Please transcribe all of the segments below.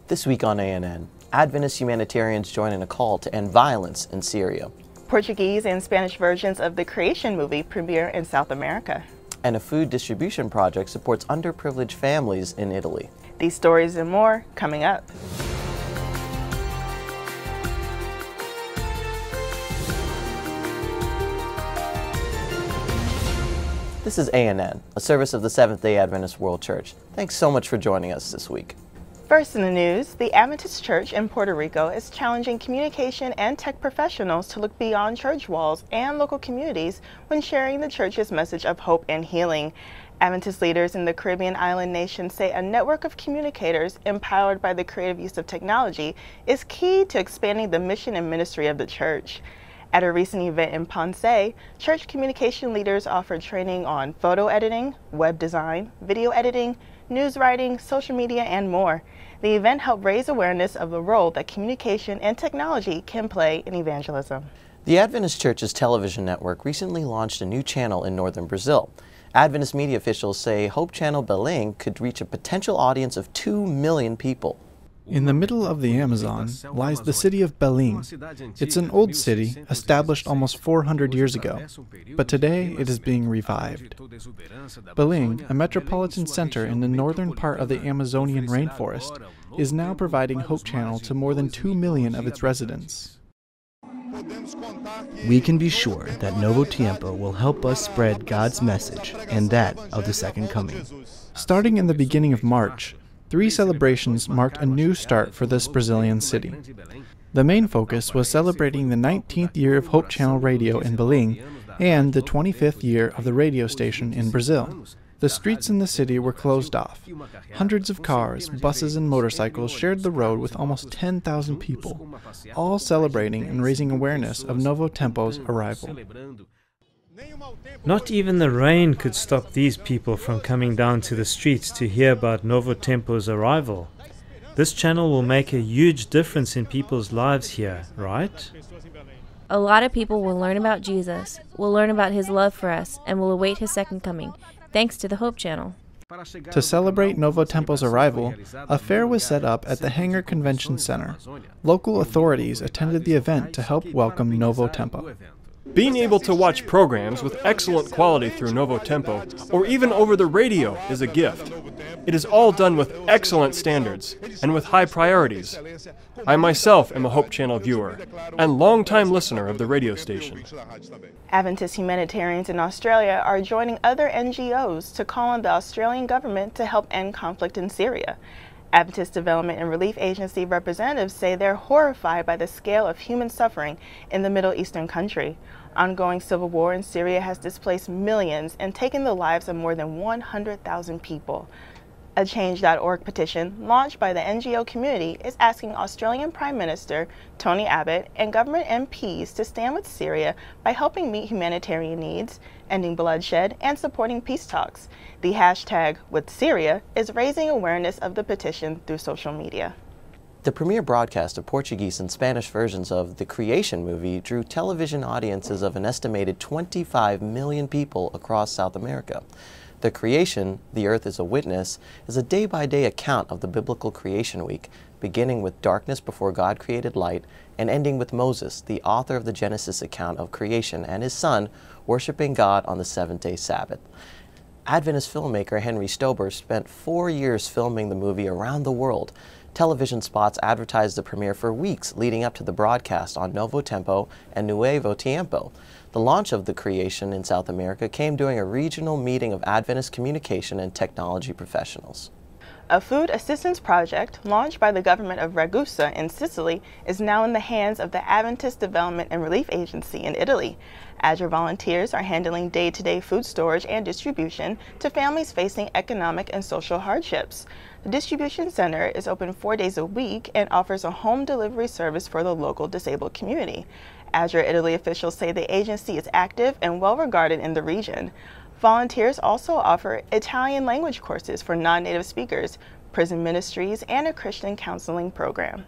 This week on ANN, Adventist humanitarians join in a call to end violence in Syria. Portuguese and Spanish versions of the Creation movie premiere in South America. And a food distribution project supports underprivileged families in Italy. These stories and more coming up. This is ANN, a service of the Seventh-day Adventist World Church. Thanks so much for joining us this week. First in the news, the Adventist Church in Puerto Rico is challenging communication and tech professionals to look beyond church walls and local communities when sharing the church's message of hope and healing. Adventist leaders in the Caribbean island nation say a network of communicators empowered by the creative use of technology is key to expanding the mission and ministry of the church. At a recent event in Ponce, church communication leaders offered training on photo editing, web design, video editing, news writing, social media, and more. The event helped raise awareness of the role that communication and technology can play in evangelism. The Adventist Church's television network recently launched a new channel in northern Brazil. Adventist media officials say Hope Channel Belém could reach a potential audience of 2 million people. In the middle of the Amazon lies the city of Belém. It's an old city, established almost 400 years ago, but today it is being revived. Belém, a metropolitan center in the northern part of the Amazonian rainforest, is now providing Hope Channel to more than 2 million of its residents. We can be sure that Novo Tiempo will help us spread God's message and that of the Second Coming. Starting in the beginning of March, 3 celebrations marked a new start for this Brazilian city. The main focus was celebrating the 19th year of Hope Channel Radio in Belém and the 25th year of the radio station in Brazil. The streets in the city were closed off. Hundreds of cars, buses, and motorcycles shared the road with almost 10,000 people, all celebrating and raising awareness of Novo Tempo's arrival. Not even the rain could stop these people from coming down to the streets to hear about Novo Tempo's arrival. This channel will make a huge difference in people's lives here, right? A lot of people will learn about Jesus, will learn about his love for us, and will await his second coming, thanks to the Hope Channel. To celebrate Novo Tempo's arrival, a fair was set up at the Hangar Convention Center. Local authorities attended the event to help welcome Novo Tempo. Being able to watch programs with excellent quality through Novo Tempo, or even over the radio, is a gift. It is all done with excellent standards and with high priorities. I myself am a Hope Channel viewer and longtime listener of the radio station. Adventist humanitarians in Australia are joining other NGOs to call on the Australian government to help end conflict in Syria. Adventist Development and Relief Agency representatives say they're horrified by the scale of human suffering in the Middle Eastern country. Ongoing civil war in Syria has displaced millions and taken the lives of more than 100,000 people. A Change.org petition launched by the NGO community is asking Australian Prime Minister Tony Abbott and government MPs to stand with Syria by helping meet humanitarian needs, ending bloodshed, and supporting peace talks. The hashtag #WithSyria is raising awareness of the petition through social media. The premiere broadcast of Portuguese and Spanish versions of the Creation movie drew television audiences of an estimated 25 million people across South America. The Creation, The Earth is a Witness, is a day-by-day account of the biblical creation week, beginning with darkness before God created light and ending with Moses, the author of the Genesis account of creation, and his son worshiping God on the seventh-day Sabbath. Adventist filmmaker Henry Stober spent 4 years filming the movie around the world. Television spots advertised the premiere for weeks leading up to the broadcast on Novo Tempo and Nuevo Tiempo. The launch of The Creation in South America came during a regional meeting of Adventist communication and technology professionals. A food assistance project launched by the government of Ragusa in Sicily is now in the hands of the Adventist Development and Relief Agency in Italy. Azure volunteers are handling day-to-day food storage and distribution to families facing economic and social hardships. The distribution center is open 4 days a week and offers a home delivery service for the local disabled community. Azure Italy officials say the agency is active and well regarded in the region. Volunteers also offer Italian language courses for non-native speakers, prison ministries, and a Christian counseling program.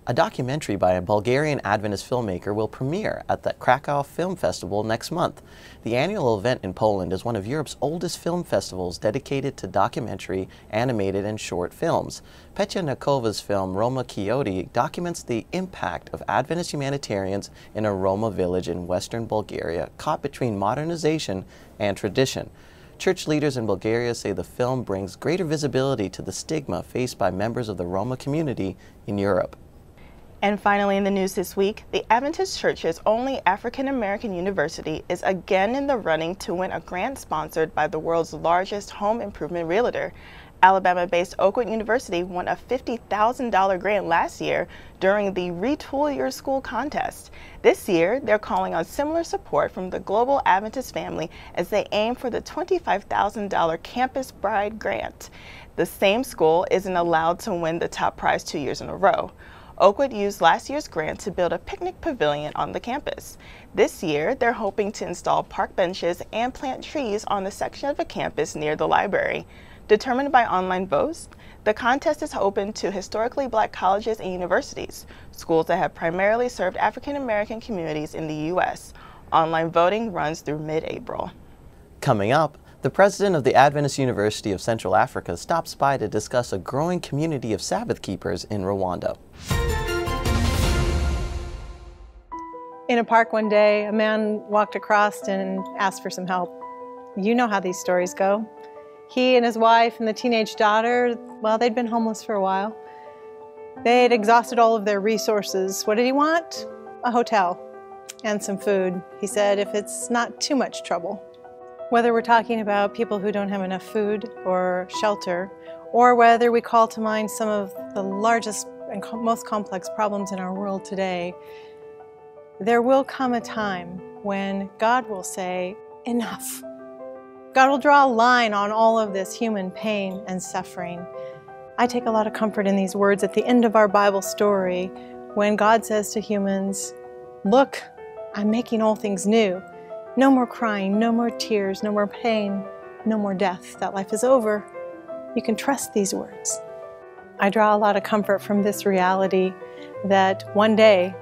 A documentary by a Bulgarian Adventist filmmaker will premiere at the Krakow Film Festival next month. The annual event in Poland is one of Europe's oldest film festivals dedicated to documentary, animated, and short films. Petya Nakova's film Roma Quixote documents the impact of Adventist humanitarians in a Roma village in western Bulgaria caught between modernization and tradition. Church leaders in Bulgaria say the film brings greater visibility to the stigma faced by members of the Roma community in Europe. And finally in the news this week, the Adventist Church's only African-American university is again in the running to win a grant sponsored by the world's largest home improvement realtor. Alabama-based Oakwood University won a $50,000 grant last year during the Retool Your School contest. This year, they're calling on similar support from the Global Adventist family as they aim for the $25,000 Campus Bride grant. The same school isn't allowed to win the top prize 2 years in a row. Oakwood used last year's grant to build a picnic pavilion on the campus. This year, they're hoping to install park benches and plant trees on the section of the campus near the library. Determined by online votes, the contest is open to historically black colleges and universities, schools that have primarily served African American communities in the U.S. Online voting runs through mid-April. Coming up, the president of the Adventist University of Central Africa stops by to discuss a growing community of Sabbath keepers in Rwanda. In a park one day, a man walked across and asked for some help. You know how these stories go. He and his wife and the teenage daughter, well, they'd been homeless for a while. They'd exhausted all of their resources. What did he want? A hotel and some food. He said, if it's not too much trouble. Whether we're talking about people who don't have enough food or shelter, or whether we call to mind some of the largest and most complex problems in our world today, there will come a time when God will say, enough. God will draw a line on all of this human pain and suffering. I take a lot of comfort in these words at the end of our Bible story when God says to humans, look, I'm making all things new. No more crying, no more tears, no more pain, no more death. That life is over. You can trust these words. I draw a lot of comfort from this reality that one day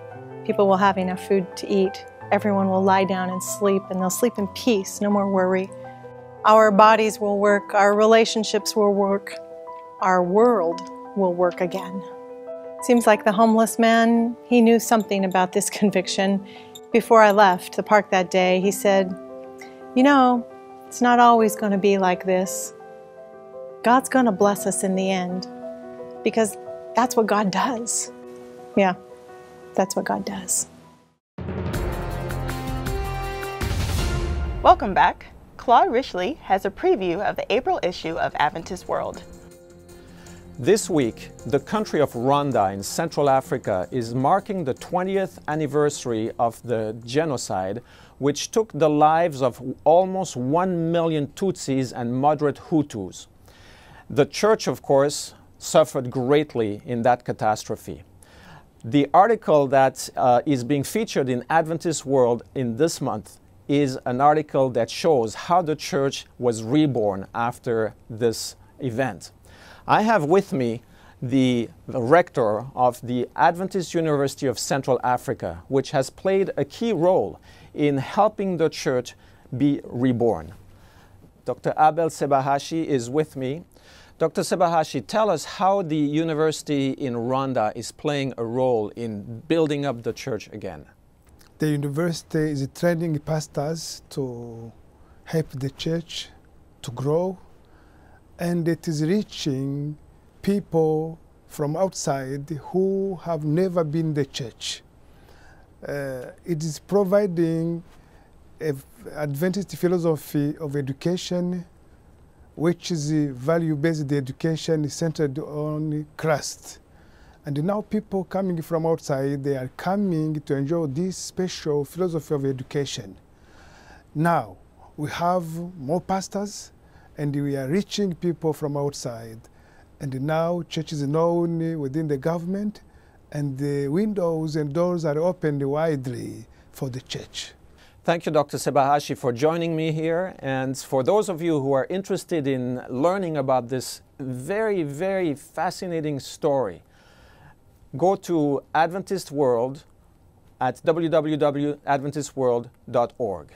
people will have enough food to eat. Everyone will lie down and sleep, and they'll sleep in peace, no more worry. Our bodies will work, our relationships will work, our world will work again. Seems like the homeless man, he knew something about this conviction. Before I left the park that day, he said, you know, it's not always going to be like this. God's going to bless us in the end, because that's what God does. Yeah, that's what God does. Welcome back. Claude Richley has a preview of the April issue of Adventist World. This week, the country of Rwanda in Central Africa is marking the 20th anniversary of the genocide, which took the lives of almost 1 million Tutsis and moderate Hutus. The church, of course, suffered greatly in that catastrophe. The article that is being featured in Adventist World in this month is an article that shows how the church was reborn after this event. I have with me the rector of the Adventist University of Central Africa, which has played a key role in helping the church be reborn. Dr. Abel Sebahashi is with me. Dr. Sebahashi, tell us how the university in Rwanda is playing a role in building up the church again. The university is training pastors to help the church to grow, and it is reaching people from outside who have never been in the church. It is providing an Adventist philosophy of education, which is a value-based education centered on Christ. And now people coming from outside, they are coming to enjoy this special philosophy of education. Now, we have more pastors, and we are reaching people from outside. And now church is known within the government, and the windows and doors are opened widely for the church. Thank you, Dr. Sebahashi, for joining me here. And for those of you who are interested in learning about this very, very fascinating story, go to Adventist World at www.adventistworld.org.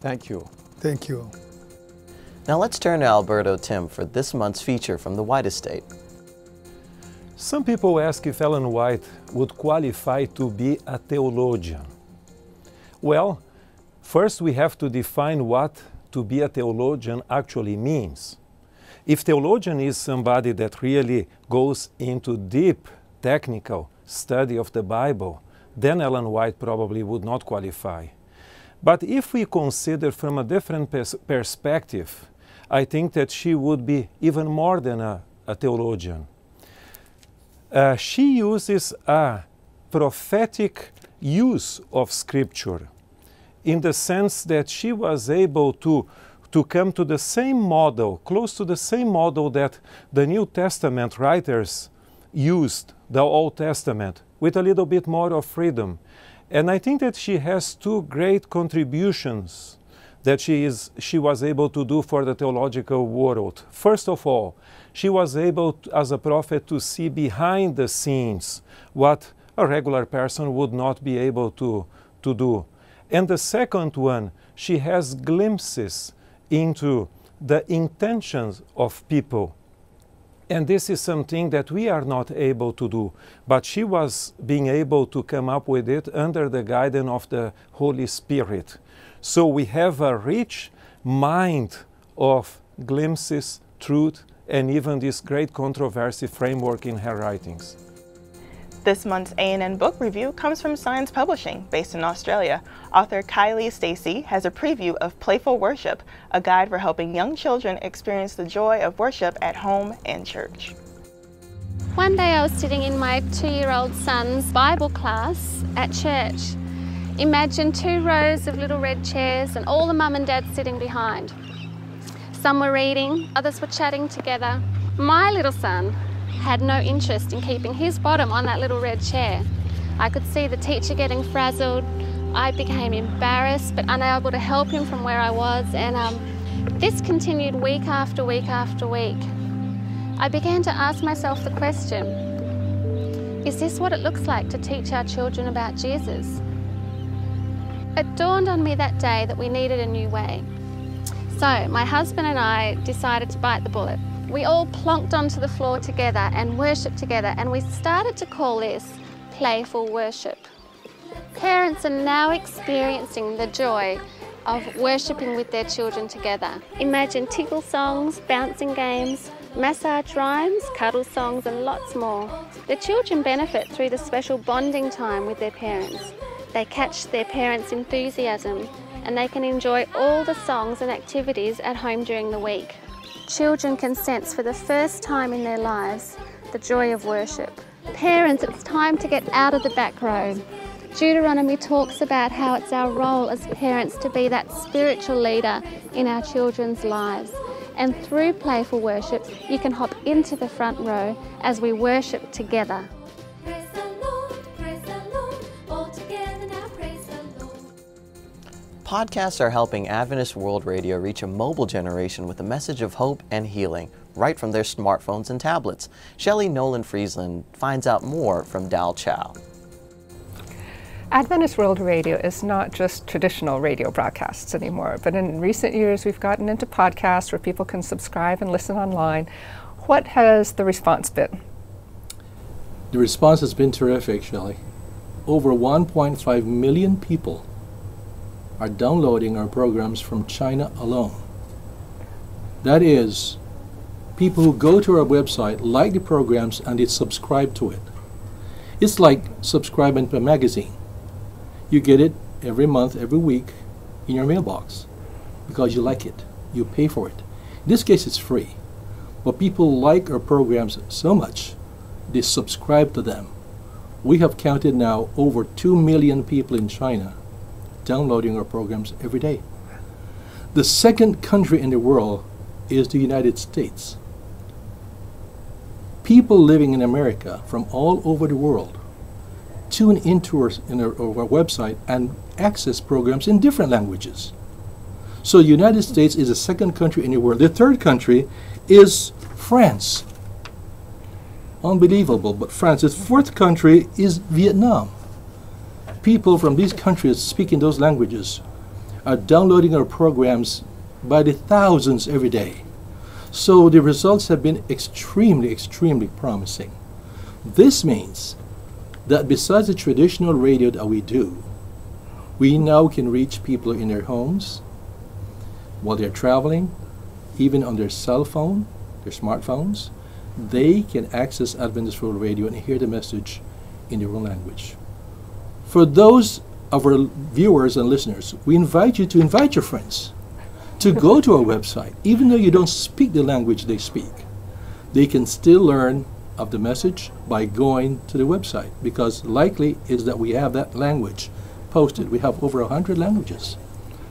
Thank you. Thank you. Now let's turn to Alberto Tim for this month's feature from the White Estate. Some people ask if Ellen White would qualify to be a theologian. Well, first we have to define what to be a theologian actually means. If theologian is somebody that really goes into deep technical study of the Bible, then Ellen White probably would not qualify. But if we consider from a different perspective, I think that she would be even more than a theologian. She uses a prophetic use of Scripture in the sense that she was able to come to the same model, close to the same model that the New Testament writers used, the Old Testament, with a little bit more of freedom. And I think that she has two great contributions that she was able to do for the theological world. First of all, she was able, as a prophet, to see behind the scenes what a regular person would not be able to do. And the second one, she has glimpses into the intentions of people. And this is something that we are not able to do. But she was being able to come up with it under the guidance of the Holy Spirit. So we have a rich mind of glimpses, truth, and even this great controversy framework in her writings. This month's ANN book review comes from Science Publishing, based in Australia. Author Kylie Stacey has a preview of Playful Worship, a guide for helping young children experience the joy of worship at home and church. One day I was sitting in my 2-year-old son's Bible class at church. Imagine 2 rows of little red chairs and all the mum and dad sitting behind. Some were reading, others were chatting together. My little son had no interest in keeping his bottom on that little red chair. I could see the teacher getting frazzled. I became embarrassed but unable to help him from where I was, and this continued week after week after week. I began to ask myself the question, is this what it looks like to teach our children about Jesus? It dawned on me that day that we needed a new way. So my husband and I decided to bite the bullet. We all plonked onto the floor together and worshipped together, and we started to call this Playful Worship. Parents are now experiencing the joy of worshipping with their children together. Imagine tickle songs, bouncing games, massage rhymes, cuddle songs, and lots more. The children benefit through the special bonding time with their parents. They catch their parents' enthusiasm, and they can enjoy all the songs and activities at home during the week. Children can sense for the first time in their lives the joy of worship. Parents, it's time to get out of the back row. Deuteronomy talks about how it's our role as parents to be that spiritual leader in our children's lives. And through Playful Worship, you can hop into the front row as we worship together. Podcasts are helping Adventist World Radio reach a mobile generation with a message of hope and healing right from their smartphones and tablets. Shelley Nolan Friesland finds out more from Dal Chow. Adventist World Radio is not just traditional radio broadcasts anymore, but in recent years we've gotten into podcasts where people can subscribe and listen online. What has the response been? The response has been terrific, Shelley. Over 1.5 million people are downloading our programs from China alone. That is, people who go to our website, like the programs, and they subscribe to it. It's like subscribing to a magazine. You get it every month, every week in your mailbox because you like it. You pay for it. In this case, it's free. But people like our programs so much, they subscribe to them. We have counted now over 2 million people in China downloading our programs every day. The second country in the world is the United States. People living in America from all over the world tune into our website and access programs in different languages. So the United States is the second country in the world. The third country is France. Unbelievable, but Francis, fourth country is Vietnam. People from these countries speaking those languages are downloading our programs by the thousands every day. So the results have been extremely, extremely promising. This means that besides the traditional radio that we do, we now can reach people in their homes, while they're traveling, even on their cell phone, their smartphones. They can access Adventist World Radio and hear the message in their own language. For those of our viewers and listeners, we invite you to invite your friends to go to our website. Even though you don't speak the language they speak, they can still learn of the message by going to the website, because likely is that we have that language posted. We have over 100 languages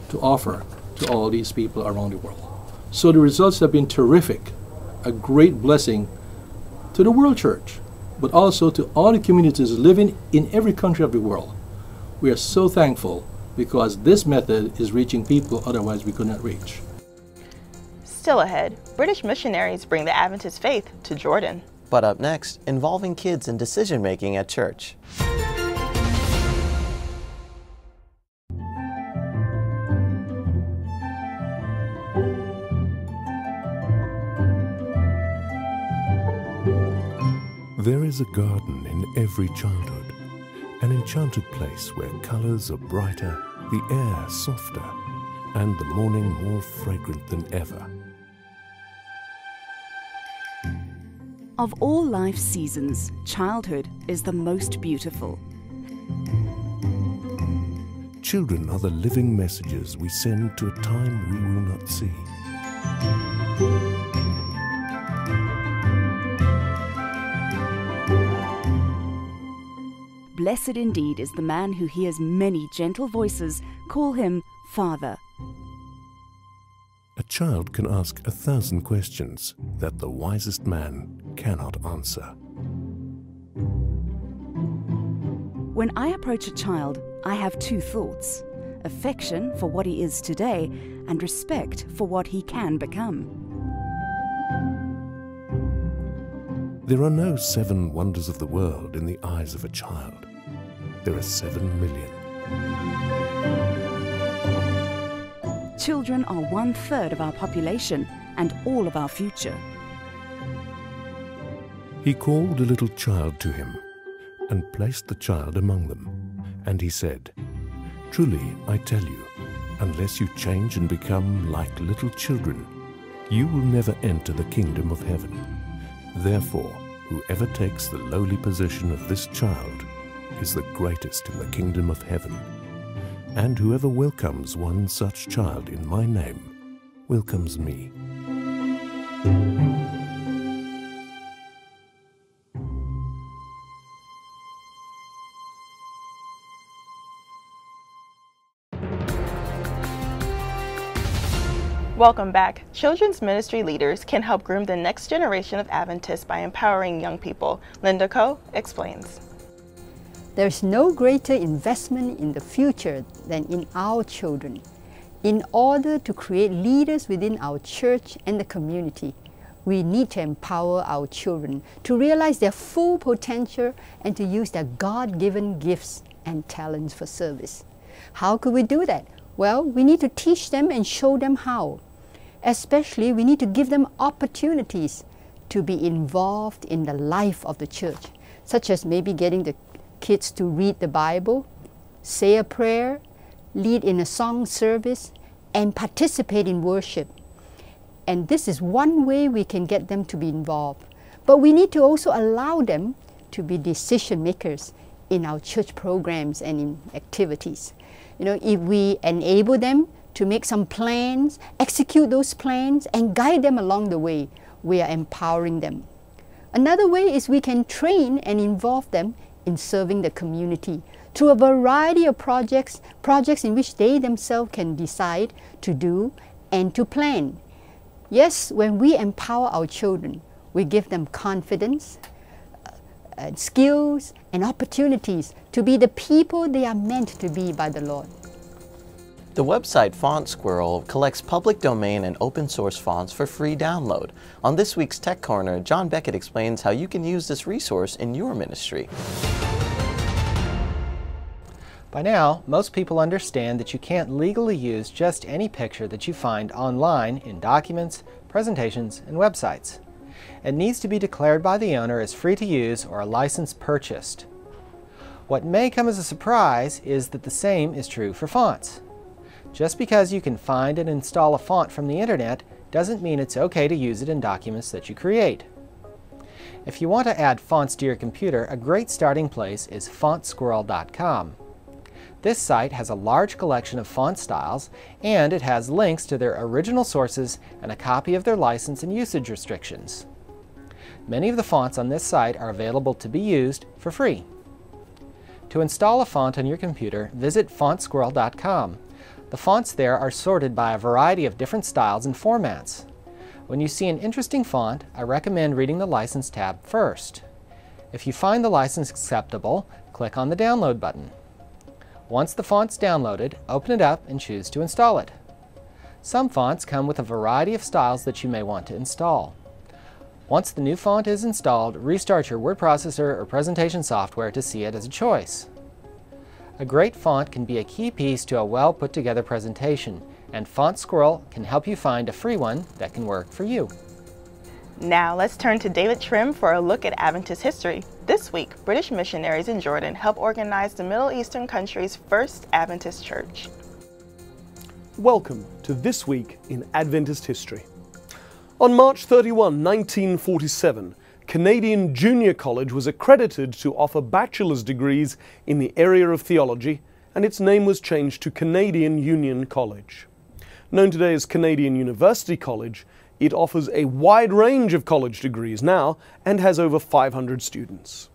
to offer to all these people around the world. So the results have been terrific, a great blessing to the World Church, but also to all the communities living in every country of the world. We are so thankful because this method is reaching people otherwise we could not reach. Still ahead, British missionaries bring the Adventist faith to Jordan. But up next, involving kids in decision-making at church. There is a garden in every childhood, an enchanted place where colors are brighter, the air softer, and the morning more fragrant than ever. Of all life's seasons, childhood is the most beautiful. Children are the living messages we send to a time we will not see. Blessed indeed is the man who hears many gentle voices call him Father. A child can ask 1,000 questions that the wisest man cannot answer. When I approach a child, I have two thoughts: affection for what he is today and respect for what he can become. There are no 7 wonders of the world in the eyes of a child. There are 7 million. Children are 1/3 of our population and all of our future. He called a little child to him and placed the child among them. And he said, "Truly, I tell you, unless you change and become like little children, you will never enter the kingdom of heaven. Therefore, whoever takes the lowly position of this child is the greatest in the kingdom of heaven. And whoever welcomes one such child in my name welcomes me." Welcome back. Children's ministry leaders can help groom the next generation of Adventists by empowering young people. Linda Coe explains. There's no greater investment in the future than in our children. In order to create leaders within our church and the community, we need to empower our children to realize their full potential and to use their God-given gifts and talents for service. How could we do that? Well, we need to teach them and show them how. Especially, we need to give them opportunities to be involved in the life of the church, such as maybe getting the kids to read the Bible, say a prayer, lead in a song service, and participate in worship. And this is one way we can get them to be involved. But we need to also allow them to be decision makers in our church programs and in activities. You know, if we enable them to make some plans, execute those plans, and guide them along the way, we are empowering them. Another way is we can train and involve them in serving the community through a variety of projects in which they themselves can decide to do and to plan. Yes, when we empower our children, we give them confidence, skills, and opportunities to be the people they are meant to be by the Lord. The website Font Squirrel collects public domain and open source fonts for free download. On this week's Tech Corner, John Beckett explains how you can use this resource in your ministry. By now, most people understand that you can't legally use just any picture that you find online in documents, presentations, and websites. It needs to be declared by the owner as free to use or a license purchased. What may come as a surprise is that the same is true for fonts. Just because you can find and install a font from the internet doesn't mean it's okay to use it in documents that you create. If you want to add fonts to your computer, a great starting place is fontsquirrel.com. This site has a large collection of font styles, and it has links to their original sources and a copy of their license and usage restrictions. Many of the fonts on this site are available to be used for free. To install a font on your computer, visit fontsquirrel.com. The fonts there are sorted by a variety of different styles and formats. When you see an interesting font, I recommend reading the License tab first. If you find the license acceptable, click on the Download button. Once the font's downloaded, open it up and choose to install it. Some fonts come with a variety of styles that you may want to install. Once the new font is installed, restart your word processor or presentation software to see it as a choice. A great font can be a key piece to a well put together presentation, and Font Squirrel can help you find a free one that can work for you. Now let's turn to David Trim for a look at Adventist history. This week, British missionaries in Jordan helped organize the Middle Eastern country's first Adventist church. Welcome to This Week in Adventist History. On March 31, 1947, Canadian Junior College was accredited to offer bachelor's degrees in the area of theology, and its name was changed to Canadian Union College. Known today as Canadian University College, it offers a wide range of college degrees now and has over 500 students.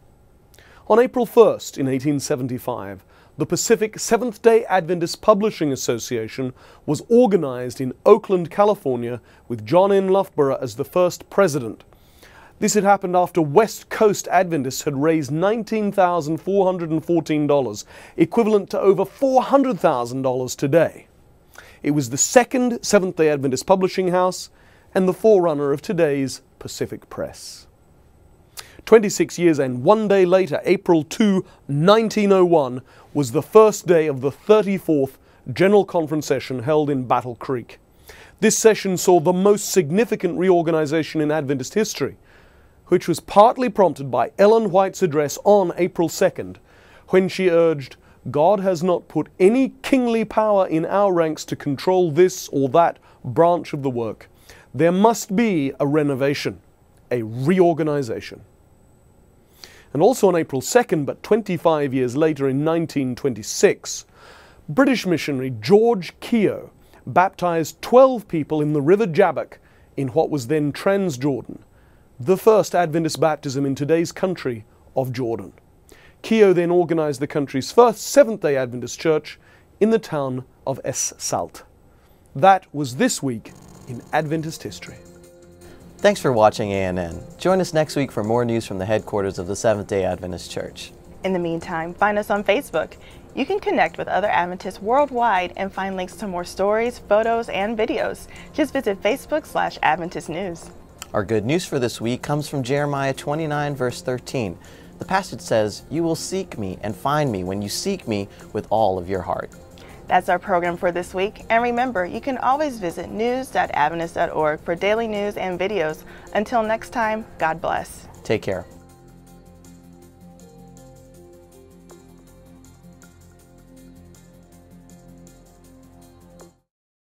On April 1st, in 1875, the Pacific Seventh-day Adventist Publishing Association was organized in Oakland, California, with John N. Loughborough as the first president. This had happened after West Coast Adventists had raised $19,414, equivalent to over $400,000 today. It was the second Seventh-day Adventist publishing house and the forerunner of today's Pacific Press. 26 years and 1 day later, April 2, 1901, was the first day of the 34th General Conference session held in Battle Creek. This session saw the most significant reorganization in Adventist history, which was partly prompted by Ellen White's address on April 2nd, when she urged, "God has not put any kingly power in our ranks to control this or that branch of the work. There must be a renovation, a reorganization." And also on April 2nd, but 25 years later in 1926, British missionary George Keogh baptized 12 people in the River Jabbok in what was then Transjordan, the first Adventist baptism in today's country of Jordan. Keogh then organized the country's first Seventh-day Adventist church in the town of Es Salt. That was This Week in Adventist History. Thanks for watching ANN. Join us next week for more news from the headquarters of the Seventh-day Adventist Church. In the meantime, find us on Facebook. You can connect with other Adventists worldwide and find links to more stories, photos, and videos. Just visit Facebook/Adventist News. Our good news for this week comes from Jeremiah 29, verse 13. The passage says, "You will seek me and find me when you seek me with all of your heart." That's our program for this week. And remember, you can always visit news.adventist.org for daily news and videos. Until next time, God bless. Take care.